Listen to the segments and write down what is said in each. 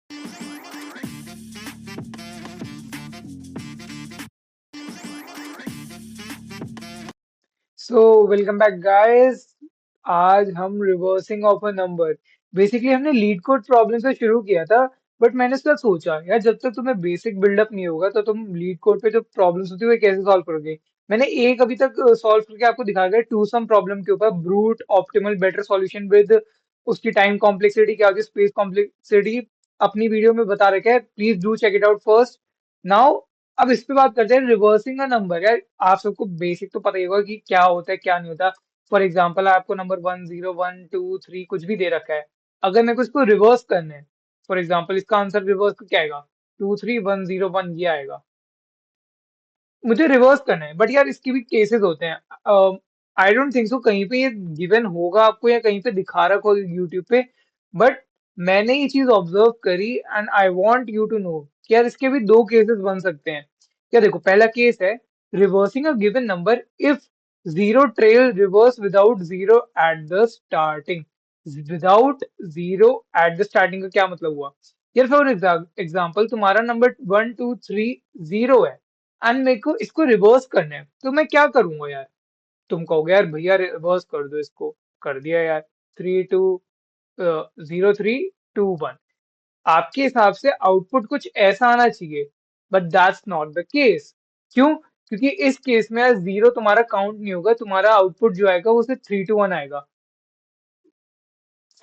So welcome back guys. आज हम reversing of a number, basically हमने लीड कोड प्रॉब्लम से शुरू किया था। बट मैंने इसका सोचा यार, जब तक तुम्हें बेसिक बिल्डअप नहीं होगा तो तुम लीड कोड पे जो प्रॉब्लम्स होती है वो कैसे सॉल्व करोगे। मैंने एक अभी तक सॉल्व करके आपको दिखा दिया, टू सम प्रॉब्लम के ऊपर brute optimal better solution with उसकी टाइम कॉम्प्लेक्सिटी क्या होती है, स्पेस कॉम्प्लेक्सिटी अपनी वीडियो में बता रखा है। Please do check it out first. Now अब इस पे बात करते हैं, रिवर्सिंग का नंबर। यार आप सबको बेसिक तो पता ही होगा कि क्या होता है क्या नहीं होता। फॉर एग्जाम्पल आपको नंबर 1 0 1 2 3 कुछ भी दे रखा है, अगर मेरे को इसको रिवर्स करना है, फॉर एग्जाम्पल इसका आंसर रिवर्स क्या आएगा, 2 3 1 0 1 ये आएगा। मुझे रिवर्स करना है, बट यार इसके भी केसेस होते हैं। आई डोंट थिंक सो कहीं पे ये गिवन होगा आपको या कहीं पे दिखा रखा होगा यूट्यूब पे। बट मैंने ये चीज ऑब्जर्व करी and I want you to know कि यार इसके भी दो केसेस बन सकते हैं। क्या देखो, पहला केस है reversing a given number if zero trail reverse without zero at the starting. Without zero at the starting का क्या मतलब हुआ? यार फॉर एग्जाम्पल तुम्हारा नंबर 1 2 3 0 है एंड मेरे को इसको रिवर्स करना है, तो मैं क्या करूंगा यार? तुम कहोगे यार भैया रिवर्स कर दो इसको। कर दिया यार। 3 2 0 3 2 1। आपके हिसाब से आउटपुट कुछ ऐसा आना चाहिए, but that's not the case. क्यों? क्योंकि इस केस में यार जीरो तुम्हारा काउंट नहीं होगा, तुम्हारा आउटपुट जो आएगा वो सिर्फ 3 2 1 आएगा।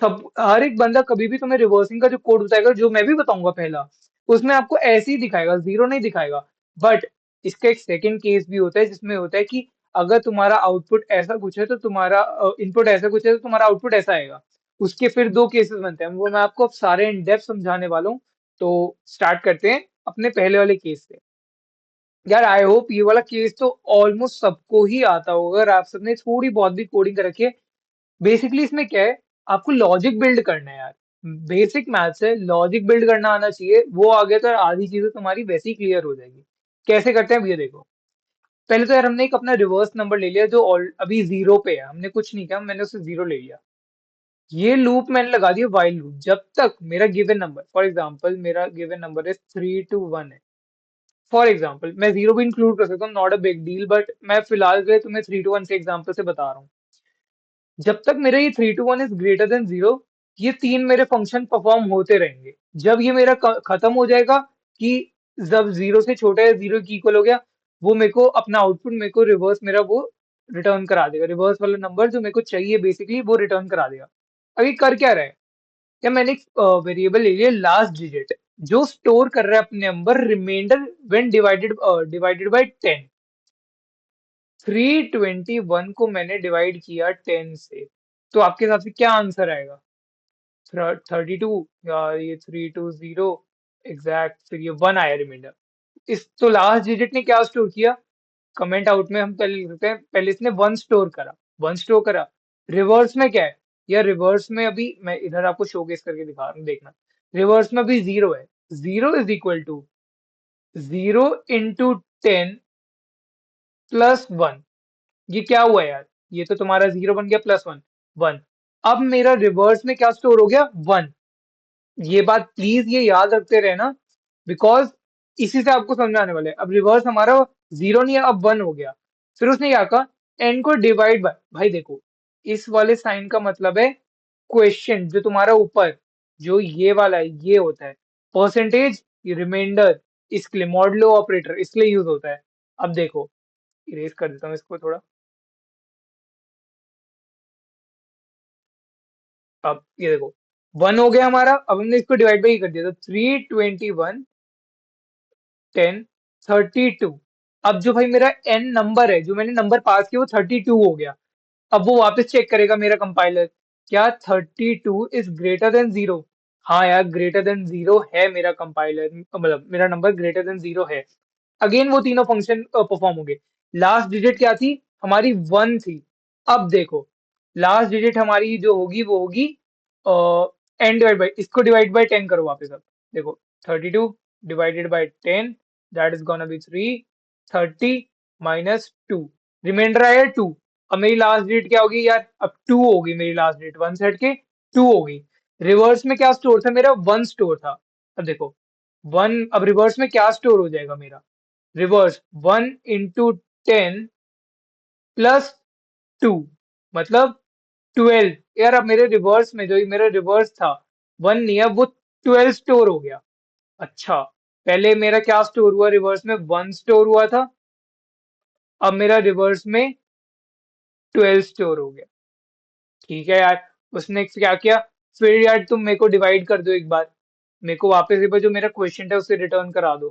सब हर एक बंदा कभी भी तुम्हें रिवर्सिंग का जो कोड बताएगा, जो मैं भी बताऊंगा पहला, उसमें आपको ऐसे ही दिखाएगा, जीरो नहीं दिखाएगा। बट इसका एक सेकंड केस भी होता है जिसमें होता है कि अगर तुम्हारा आउटपुट ऐसा कुछ है तो तुम्हारा इनपुट ऐसा कुछ है तो तुम्हारा आउटपुट ऐसा आएगा। उसके फिर दो केसेस बनते हैं, वो मैं आपको अब सारे इन डेप्थ समझाने वाला हूँ। तो स्टार्ट करते हैं अपने पहले वाले केस से। यार आई होप ये वाला केस तो ऑलमोस्ट सबको ही आता होगा, अगर आप सबने थोड़ी बहुत भी कोडिंग कर रखी है। बेसिकली इसमें क्या है, आपको लॉजिक बिल्ड करना है यार। बेसिक मैथ्स है, लॉजिक बिल्ड करना आना चाहिए, वो आ गया तो आधी चीजें तुम्हारी वैसे ही क्लियर हो जाएगी। कैसे करते हैं अब ये देखो। पहले तो यार हमने एक अपना रिवर्स नंबर ले लिया जो अभी जीरो पे है, हमने कुछ नहीं किया, मैंने उससे जीरो ले लिया। ये लूप मैंने लगा दिया वाइल लूप, जब तक मेरा गिवन नंबर, फॉर एग्जाम्पल मेरा गिवन नंबर है 3 2 1 है। फॉर एग्जाम्पल मैं जीरो भी इंक्लूड कर सकता हूँ, not a big deal, but मैं फिलहाल के लिए तुम्हें 3 2 1 से एग्जाम्पल से बता रहा हूँ। जब तक मेरा ये 3 2 1 इज ग्रेटर देन जीरो, ये तीन मेरे फंक्शन परफॉर्म होते रहेंगे। जब ये मेरा खत्म हो जाएगा कि जब जीरो से छोटा है, जीरो की इक्वल हो गया, वो मेरे को अपना आउटपुट मेरे को रिवर्स मेरा वो रिटर्न करा देगा। रिवर्स वाला नंबर जो मेरे को चाहिए बेसिकली वो रिटर्न करा देगा। अभी कर क्या रहा है? या मैंने एक वेरिएबल ले लिया लास्ट डिजिट, जो स्टोर कर रहा है अपने number remainder when divided by 10। 321 को मैंने डिवाइड किया 10 से, तो आपके हिसाब से क्या आंसर आएगा? 32 या ये 3 2 0 एग्जैक्ट, फिर ये वन आया रिमाइंडर। इस तो लास्ट डिजिट ने क्या स्टोर किया? कमेंट आउट में हम पहले लिख सकते हैं, पहले इसने वन स्टोर करा। वन स्टोर करा। रिवर्स में क्या है? या रिवर्स में अभी मैं इधर आपको शोकेस करके दिखा रहा हूँ, देखना। रिवर्स में अभी जीरो है। Zero is equal to 0 × 10 +1। ये क्या हुआ यार? ये तो तुम्हारा जीरो बन गया प्लस वन। वन। अब मेरा रिवर्स में क्या स्टोर हो गया? वन। ये बात प्लीज ये याद रखते रहना, बिकॉज इसी से आपको समझ में आने वाला है। अब रिवर्स हमारा जीरो नहीं है, अब वन हो गया। फिर उसने क्या कहा? एन को डिवाइड बाय, भाई देखो, इस वाले साइन का मतलब है क्वेश्चन, जो तुम्हारा ऊपर जो ये वाला है ये होता है परसेंटेज रिमाइंडर, इसके लिए मॉडलो ऑपरेटर इसके लिए यूज होता है। अब देखो, इरेज कर देता हूँ इसको थोड़ा। अब ये देखो, वन हो गया हमारा, अब हमने इसको डिवाइड बाई कर दिया, तो 3 21 10 32। अब जो भाई मेरा एन नंबर है, जो मैंने नंबर पास किया वो 32 हो गया। अब वो वापस चेक करेगा मेरा कंपाइलर, क्या 32 इज ग्रेटर देन जीरो? हाँ यार, ग्रेटर देन जीरो है मेरा कंपाइलर, मतलब मेरा नंबर ग्रेटर देन जीरो है। अगेन वो तीनों फंक्शन परफॉर्म हो गए। लास्ट डिजिट क्या थी हमारी? वन थी। अब देखो, लास्ट डिजिट हमारी जो होगी वो होगी एन डिवाइड बाई, इसको डिवाइड बाई 10 करो वापस। अब देखो, 32 divided by 10, that is gonna be 3। 30 -2, remainder आया 2। अब मेरी लास्ट डिजिट क्या होगी यार? अब 2 होगी मेरी लास्ट डिजिट, वन से हट के 2 होगी। रिवर्स में क्या स्टोर था मेरा? वन स्टोर था। अब देखो, वन, अब रिवर्स में क्या स्टोर हो जाएगा मेरा? रिवर्स 1 into 10 प्लस 2, मतलब 12। यार अब मेरे रिवर्स में जो ये मेरा रिवर्स था, 1 नहीं है, वो 12 स्टोर हो गया। अच्छा, पहले मेरा क्या स्टोर हुआ? रिवर्स में 1 स्टोर हुआ था, अब मेरा रिवर्स में 12 स्टोर हो गया। ठीक है यार, उसने क्या किया? फिर यार तुम मेरे को डिवाइड कर दो एक बार, मेरे को वापस एक बार जो मेरा क्वेश्चन था उसे रिटर्न करा दो।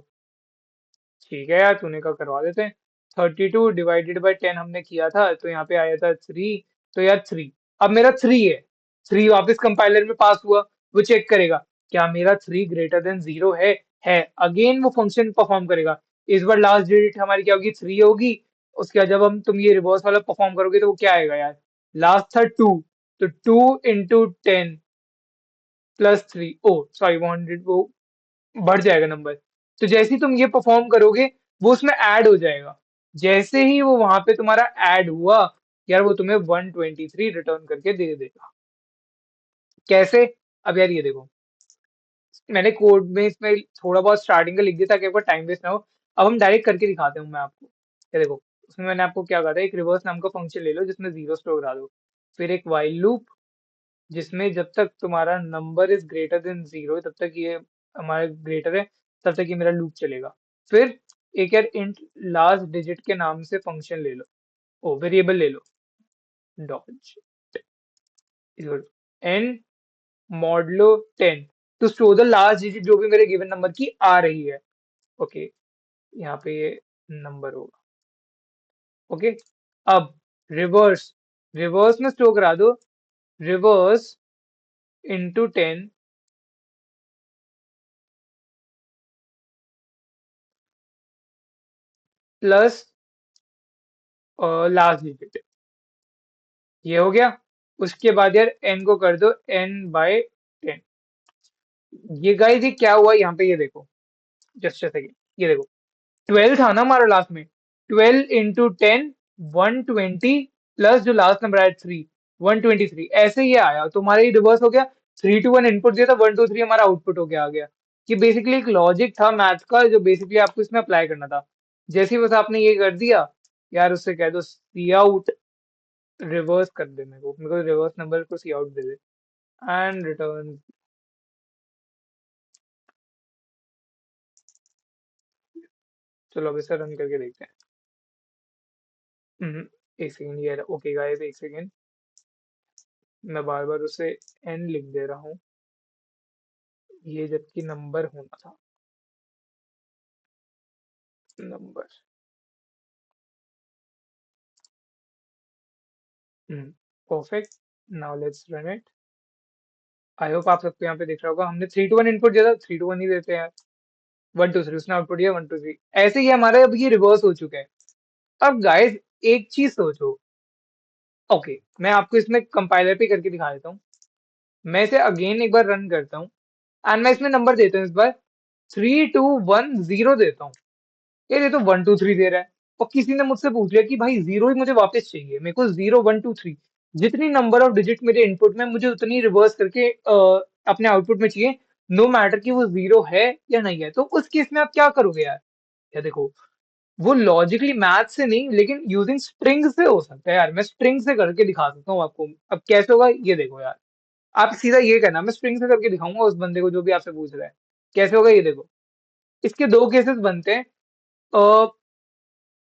ठीक है यार, तूने का करवा देते हैं। 32 डिवाइडेड बाई 10 हमने किया था, तो यहाँ पे आया था 3। तो यार 3, अब मेरा 3 है, 3 वापस कंपाइलर में पास हुआ। वो चेक करेगा क्या मेरा 3 ग्रेटर देन 0 है। अगेन वो फंक्शन परफॉर्म करेगा। इस बार लास्ट डिजिट हमारी क्या होगी? 3 होगी। उसके बाद जब हम तुम ये रिवर्स वाला परफॉर्म करोगे तो वो क्या आएगा यार? लास्ट था 2, तो 2 into 10 प्लस 3, ओ सॉरी 100, वो बढ़ जाएगा नंबर। तो जैसे ही तुम ये परफॉर्म करोगे, वो उसमें ऐड हो जाएगा। जैसे ही वो वहां पे तुम्हारा ऐड हुआ, यार वो तुम्हें 123 रिटर्न करके दे देगा। कैसे? अब यार ये देखो, मैंने कोड में इसमें थोड़ा बहुत स्टार्टिंग का लिख दिया ताकि आपका टाइम वेस्ट ना हो। अब हम डायरेक्ट करके दिखाते हूँ मैं आपको। ये देखो, उसमें मैंने आपको क्या कहा था, एक रिवर्स नाम का फंक्शन ले लो जिसमें 0 स्टोर करा दो, फिर एक वाइल लूप जिसमें जब तक तुम्हारा नंबर इज ग्रेटर देन 0 तब तक ये हमारा ग्रेटर है, तब तक ये मेरा लूप चलेगा। फिर एक यार इंट लास्ट डिजिट के नाम से फंक्शन ले लो, ओ वेरिएबल ले लो, does n modulo 10 to store the last digit जो भी मेरे गिवन नंबर की आ रही है। ओके, यहाँ पे ये नंबर होगा। ओके, अब रिवर्स, रिवर्स में स्टोर करा दो, reverse into 10 plus last digit. ये हो गया। उसके बाद यार n को कर दो n/10। ये गाइस ये क्या हुआ यहाँ पे? ये देखो, जस्ट सेकंड, ये देखो, 12 था ना हमारा लास्ट में, 12 into 10, 120 प्लस जो लास्ट नंबर आया 3, 123, ऐसे ये आया। तो हमारा ये रिवर्स हो गया। 3 to 1 इनपुट दिया था, 1 2 3 हमारा आउटपुट होके आ गया। ये बेसिकली एक लॉजिक था मैथ का जो बेसिकली आपको इसमें अप्लाई करना था। जैसे ही बस आपने ये कर दिया, यार उससे कह दो सी आउट रिवर्स कर दे, मेरे को रिवर्स नंबर को सी आउट दे दे एंड रिटर्न। चलो अब इसे रन करके देखते हैं। एक सेकेंड, ये ओके गाइस, एक सेकेंड, मैं बार बार उसे एन लिख दे रहा हूँ, ये जबकि नंबर होना था, number. Perfect, now let's run it. I hope आप सबको यहाँ पे दिख रहा होगा, हमने 3 to 1 इनपुट दिया था, 3 to 1 ही देते हैं। 1 2 3 उसने आउटपुट दिया, 1 2 3, ऐसे ही हमारा अब ये रिवर्स हो चुका है। अब गाइस एक चीज सोचो, ओके मैं आपको इसमें कंपाइलर पे करके दिखा देता हूँ। मैं इसे अगेन एक बार रन करता हूँ एंड मैं इसमें नंबर देता हूँ, इस बार 3 2 1 0 देता हूँ। ये तो 1 2 3 दे रहा है, और किसी ने मुझसे पूछ लिया कि भाई 0 ही मुझे वापस चाहिए, मेरे को 0 1 2 3 जितनी नंबर ऑफ डिजिट मेरे इनपुट में मुझे उतनी रिवर्स करके अपने आउटपुट में चाहिए, नो मैटर कि वो 0 है या नहीं है। तो उस केस में आप क्या करोगे यार? या देखो, वो लॉजिकली मैथ से नहीं लेकिन यूजिंग स्ट्रिंग से हो सकता है यार। मैं स्ट्रिंग से करके दिखा सकता हूँ आपको। अब कैसे होगा ये देखो यार, आप सीधा ये करना, मैं स्ट्रिंग से करके दिखाऊंगा उस बंदे को जो भी आपसे पूछ रहा है। कैसे होगा ये देखो, इसके दो केसेस बनते हैं।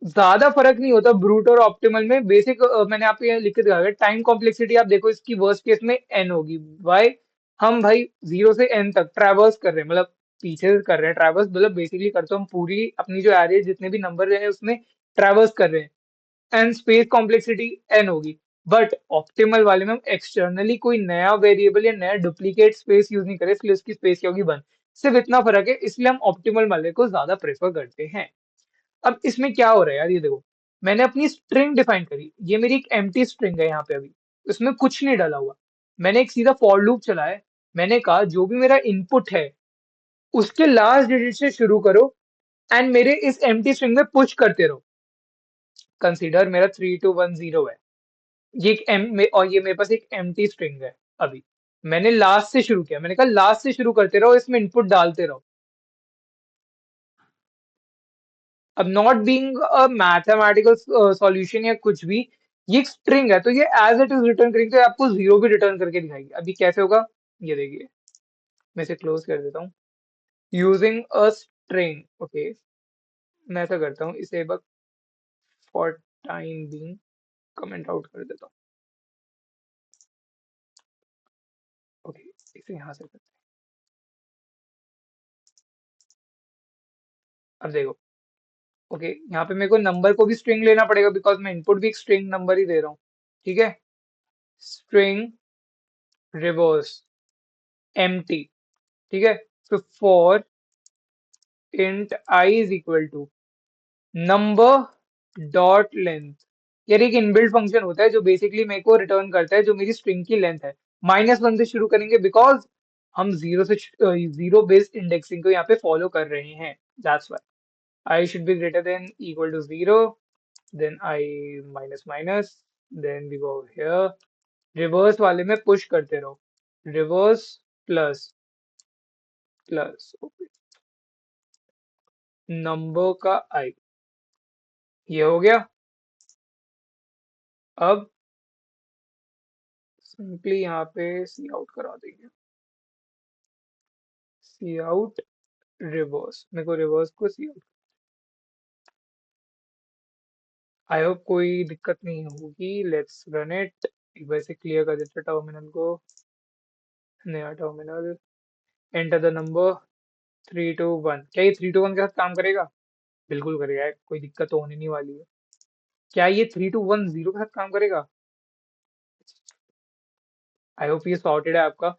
ज्यादा फर्क नहीं होता ब्रूट और ऑप्टिमल में। बेसिक मैंने आपको यहाँ लिख के दिखाया है। टाइम कॉम्प्लेक्सिटी आप देखो, इसकी वर्स्ट केस में एन होगी। वाई? हम भाई 0 से n तक ट्रैवर्स कर रहे हैं, मतलब पीछे से कर रहे हैं ट्रैवर्स, मतलब बेसिकली करते हम पूरी अपनी जो एरिया जितने भी नंबर है उसमें ट्रैवर्स कर रहे हैं। एंड स्पेस कॉम्प्लेक्सिटी एन होगी। बट ऑप्टिमल वाले में हम एक्सटर्नली कोई नया वेरिएबल या नया डुप्लीकेट स्पेस यूज नहीं करें, इसलिए उसकी स्पेस क्या होगी 1। सिर्फ इतना फर्क है, इसलिए हम ऑप्टिमल वाले को ज्यादा प्रेफर करते हैं। अब इसमें क्या हो रहा है यार? ये देखो, मैंने अपनी स्ट्रिंग डिफाइन करी, ये मेरी एक एम्प्टी स्ट्रिंग है यहाँ पे, अभी उसमें कुछ नहीं डाला हुआ। मैंने एक सीधा फॉर लूप चलाया, मैंने कहा जो भी मेरा इनपुट है उसके लास्ट डिजिट से शुरू करो एंड मेरे इस एम्प्टी स्ट्रिंग में पुश करते रहो। कंसीडर मेरा 3 2 1 0 है, ये एक और ये मेरे पास एक एम्प्टी स्ट्रिंग है अभी। मैंने लास्ट से शुरू किया, मैंने कहा लास्ट से शुरू करते रहो, इसमें इनपुट डालते रहो। अब not being a mathematical solution या कुछ भी, ये एक स्ट्रिंग है, तो ये एज इट इज रिटर्न करेंगे, तो आपको जीरो भी रिटर्न करके दिखाएगी। अभी कैसे होगा, ये देखिए, मैं इसे क्लोज कर देता हूँ। यूजिंग अ स्ट्रिंग, ओके, मैं ऐसा करता हूँ, इसे बस for time being comment out कर देता हूँ। ओके, इसे यहाँ से करते हैं। अब देखो, ओके, यहाँ पे मेरे को नंबर को भी स्ट्रिंग लेना पड़ेगा, बिकॉज मैं इनपुट भी एक स्ट्रिंग नंबर ही दे रहा हूँ। ठीक है, स्ट्रिंग रिवर्स एम्प्टी। ठीक है, तो for int i is equal to number dot length. यार एक इनबिल्ट फंक्शन होता है जो बेसिकली मेरे को रिटर्न करता है जो मेरी स्ट्रिंग की लेंथ है। -1 से शुरू करेंगे, बिकॉज हम जीरो बेस्ड इंडेक्सिंग को यहाँ पे फॉलो कर रहे हैं, that's why i should be greater than equal to 0, then i minus minus, then we go here, reverse वाले में पुश करते रहो, रिवर्स प्लस प्लस नंबर का आई, ये हो गया। अब सिंपली यहाँ पे सी आउट करा देंगे, सी आउट रिवर्स, मेरे को रिवर्स को सी आउट। आई होप कोई दिक्कत नहीं होगी, लेट्स रन इट। एक बार से क्लियर कर देते टर्मिनल को, नया टर्मिनल, एंटर द नंबर 321। क्या ये 321 के साथ काम करेगा? बिल्कुल करेगा, कोई दिक्कत तो होने नहीं वाली है। क्या ये 3210 के साथ काम करेगा? आई होप ये सॉर्टेड है आपका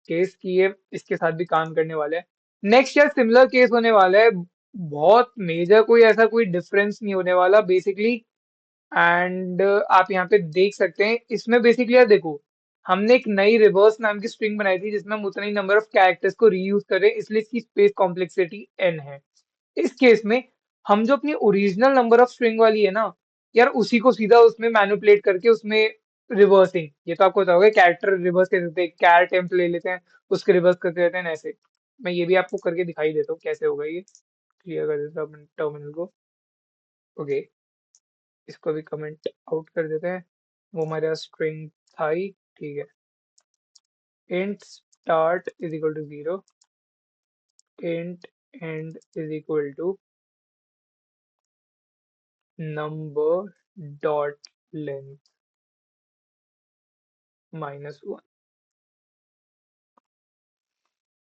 केस कि ये इसके साथ भी काम करने वाला है। नेक्स्ट यार सिमिलर केस होने वाला है, बहुत मेजर कोई ऐसा कोई डिफरेंस नहीं होने वाला बेसिकली। एंड आप यहाँ पे देख सकते हैं, इसमें बेसिकली यार देखो, हमने एक नई रिवर्स नाम की स्ट्रिंग बनाई थी जिसमें हम उतना ही नंबर ऑफ कैरेक्टर्स को रीयूज कर रहे हैं, इसलिए इसकी स्पेस कॉम्प्लेक्सिटी n है। इस केस में हम जो अपनी ओरिजिनल नंबर ऑफ स्ट्रिंग वाली है ना, यार उसी को सीधा उसमें मैनिपुलेट करके उसमें रिवर्सिंग, ये तो आपको पता होगा कैरेक्टर रिवर्स कर देते हैं, कैर टेम्प ले लेते हैं, उसके रिवर्स करते रहते हैं ऐसे। मैं ये भी आपको करके दिखाई देता हूँ कैसे होगा ये, क्लियर कर देता हूँ टर्मिनल को। ओके, इसको भी कमेंट आउट कर देते हैं, वो हमारा स्ट्रिंग था ही। ठीक है, int start is equal to 0, int end is equal to number dot length -1,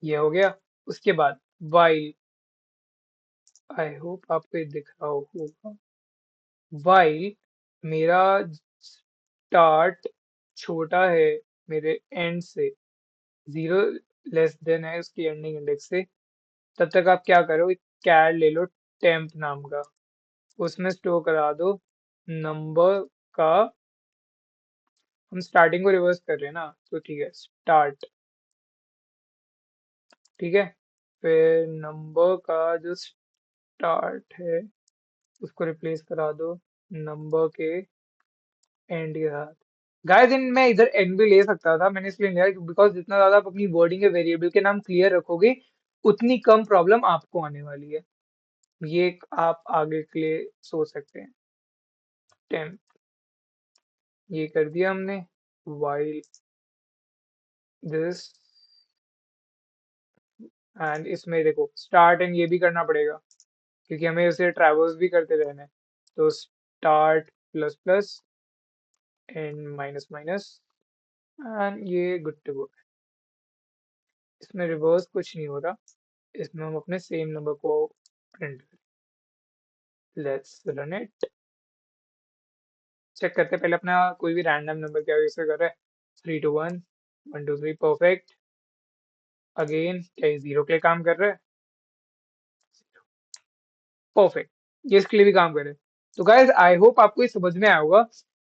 ये हो गया। उसके बाद वाइल, आई होप आपको ये दिख रहा होगा, वाइल मेरा स्टार्ट छोटा है मेरे एंड से, 0 लेस देन है उसकी एंडिंग इंडेक्स से, तब तक आप क्या करो, एक कैर ले लो टेम्प नाम का, उसमें स्टोर करा दो नंबर का, हम स्टार्टिंग को रिवर्स कर रहे हैं ना, तो ठीक है, स्टार्ट। ठीक है, फिर नंबर का जो स्टार्ट है उसको रिप्लेस करा दो नंबर के एंड के साथ। गाइस इन मैं इधर एंड भी ले सकता था, मैंने इसलिए लिया बिकॉज जितना ज्यादा आप अपनी वर्डिंग के वेरिएबल के नाम क्लियर रखोगे, उतनी कम प्रॉब्लम आपको आने वाली है। ये एक आप आगे के लिए सोच सकते हैं। टेम्प, ये कर दिया हमने, वाइल दिस, एंड इसमें देखो स्टार्ट एंड ये भी करना पड़ेगा क्योंकि हमें उसे ट्रैवर्स भी करते रहना है, तो start plus plus and minus minus, and ये गुड टू गो। इसमें रिवर्स कुछ नहीं हो रहा, इसमें हम अपने सेम नंबर को प्रिंट करें। लेट्स रन इट, चेक करते हैं पहले अपना कोई भी रैंडम नंबर क्या यूज कर रहा है। 321 123 परफेक्ट। अगेन क्या ये 0 के लिए काम कर रहा है? परफेक्ट, ये इसके लिए भी काम करे। तो गाइज आई होप आपको ये समझ में आया होगा।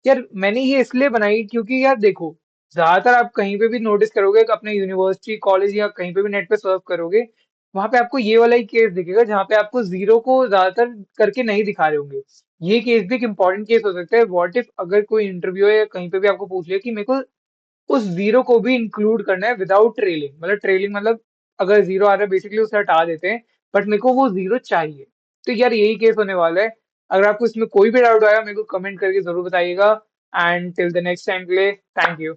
यार मैंने ये इसलिए बनाई क्योंकि यार देखो, ज्यादातर आप कहीं पे भी नोटिस करोगे कि अपने यूनिवर्सिटी कॉलेज या कहीं पे भी नेट पे सर्च करोगे, वहां पे आपको ये वाला ही केस दिखेगा जहाँ पे आपको 0 को ज्यादातर करके नहीं दिखा रहे होंगे। ये केस भी एक इंपॉर्टेंट केस हो सकता है, व्हाट इफ अगर कोई इंटरव्यू या कहीं पे भी आपको पूछ लिया कि मेरे को उस जीरो को भी इंक्लूड करना है विदाउट ट्रेलिंग। मतलब ट्रेलिंग मतलब अगर जीरो आ रहा है बेसिकली उसे हटा देते हैं, बट मेरे को वो जीरो चाहिए। तो यार यही केस होने वाला है। अगर आपको इसमें कोई भी डाउट आया मेरे को कमेंट करके जरूर बताइएगा। And till the next time के लिए थैंक यू।